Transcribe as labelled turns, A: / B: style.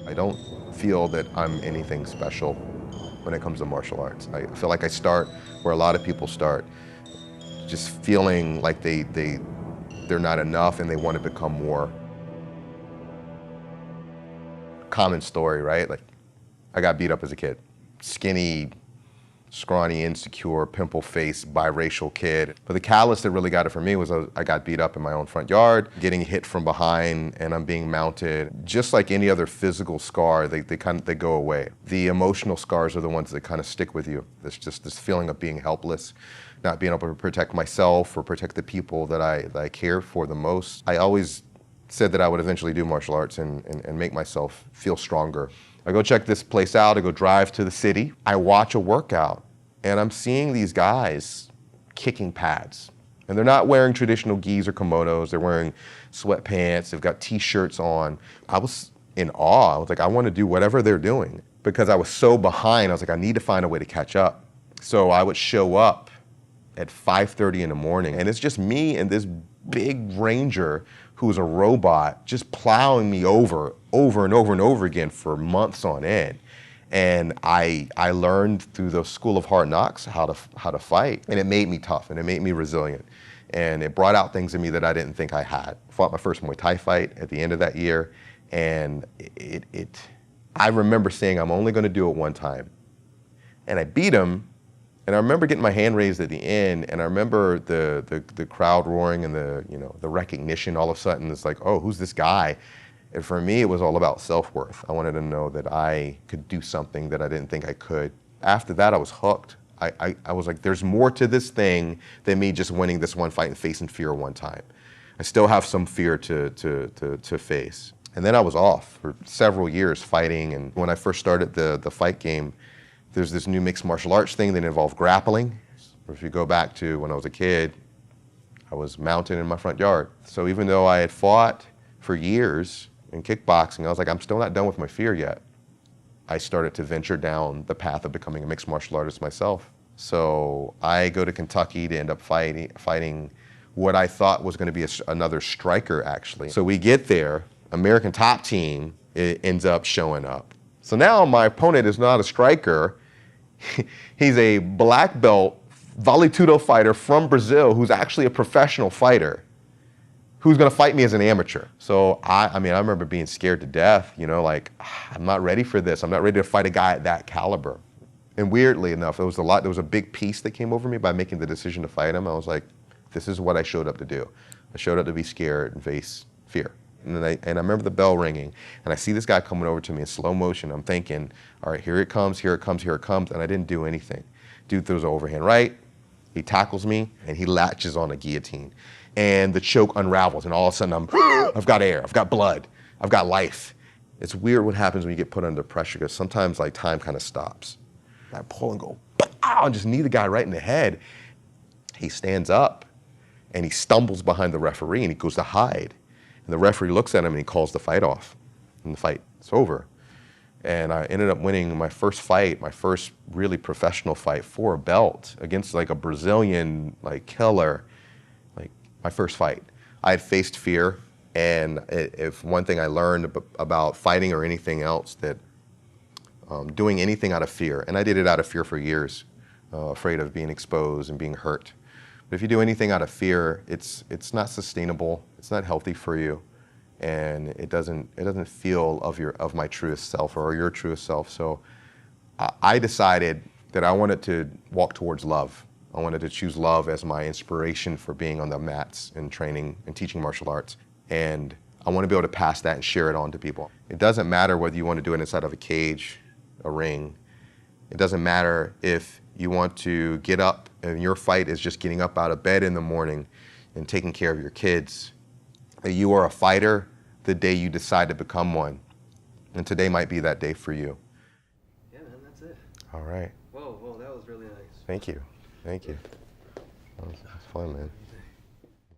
A: I don't feel that I'm anything special when it comes to martial arts. I feel like I start where a lot of people start, just feeling like they're not enough and they want to become more. Common story, right? Like, I got beat up as a kid. Skinny, scrawny, insecure, pimple-faced, biracial kid. But the catalyst that really got it for me was I got beat up in my own front yard, getting hit from behind, and I'm being mounted. Just like any other physical scar, they go away. The emotional scars are the ones that kind of stick with you. There's just this feeling of being helpless, not being able to protect myself or protect the people that I care for the most. I always said that I would eventually do martial arts and make myself feel stronger. I go check this place out, I go drive to the city, I watch a workout, and I'm seeing these guys kicking pads. And they're not wearing traditional gis or kimonos, they're wearing sweatpants, they've got t-shirts on. I was in awe. I was like, I want to do whatever they're doing. Because I was so behind, I was like, I need to find a way to catch up. So I would show up at 5:30 in the morning, and it's just me and this big ranger who's a robot just plowing me over and over and over again for months on end. And I learned through the school of hard knocks how to fight, and it made me tough and it made me resilient. And it brought out things in me that I didn't think I had. Fought my first Muay Thai fight at the end of that year, and I remember saying I'm only gonna do it one time. And I beat him. And I remember getting my hand raised at the end, and I remember the crowd roaring and the recognition. All of a sudden, it's like, oh, who's this guy? And for me, it was all about self-worth. I wanted to know that I could do something that I didn't think I could. After that, I was hooked. I was like, there's more to this thing than me just winning this one fight and facing fear one time. I still have some fear to face. And then I was off for several years fighting. And when I first started the fight game, there's this new mixed martial arts thing that involved grappling. If you go back to when I was a kid, I was mounted in my front yard. So even though I had fought for years in kickboxing, I was like, I'm still not done with my fear yet. I started to venture down the path of becoming a mixed martial artist myself. So I go to Kentucky to end up fighting what I thought was going to be another striker, actually. So we get there, American Top Team ends up showing up. So now my opponent is not a striker. He's a black belt Vale Tudo fighter from Brazil who's actually a professional fighter who's gonna fight me as an amateur. So I remember being scared to death, like, I'm not ready for this. I'm not ready to fight a guy at that caliber. And weirdly enough, there was a big peace that came over me by making the decision to fight him. I was like, this is what I showed up to do. I showed up to be scared and face fear. And I remember the bell ringing, and I see this guy coming over to me in slow motion. I'm thinking, all right, here it comes, here it comes, here it comes, and I didn't do anything. Dude throws an overhand right, he tackles me, and he latches on a guillotine. And the choke unravels, and all of a sudden I've got air, I've got blood, I've got life. It's weird what happens when you get put under pressure, because sometimes like time kind of stops. I pull and go, pow, and just knee the guy right in the head. He stands up, and he stumbles behind the referee, and he goes to hide. And the referee looks at him and he calls the fight off. And the fight's over. And I ended up winning my first fight, my first really professional fight for a belt against like a Brazilian killer, like my first fight. I had faced fear, and if one thing I learned about fighting or anything else, that doing anything out of fear, and I did it out of fear for years, afraid of being exposed and being hurt. But if you do anything out of fear, it's not sustainable, it's not healthy for you, and it doesn't feel of my truest self or your truest self. So I decided that I wanted to walk towards love. I wanted to choose love as my inspiration for being on the mats and training and teaching martial arts. And I want to be able to pass that and share it on to people. It doesn't matter whether you want to do it inside of a cage, a ring. It doesn't matter if you want to get up and your fight is just getting up out of bed in the morning and taking care of your kids. That you are a fighter the day you decide to become one. And today might be that day for you.
B: Yeah, man, that's it.
A: All right.
B: Whoa, that was really nice.
A: Thank you. Thank you. That was fun, man.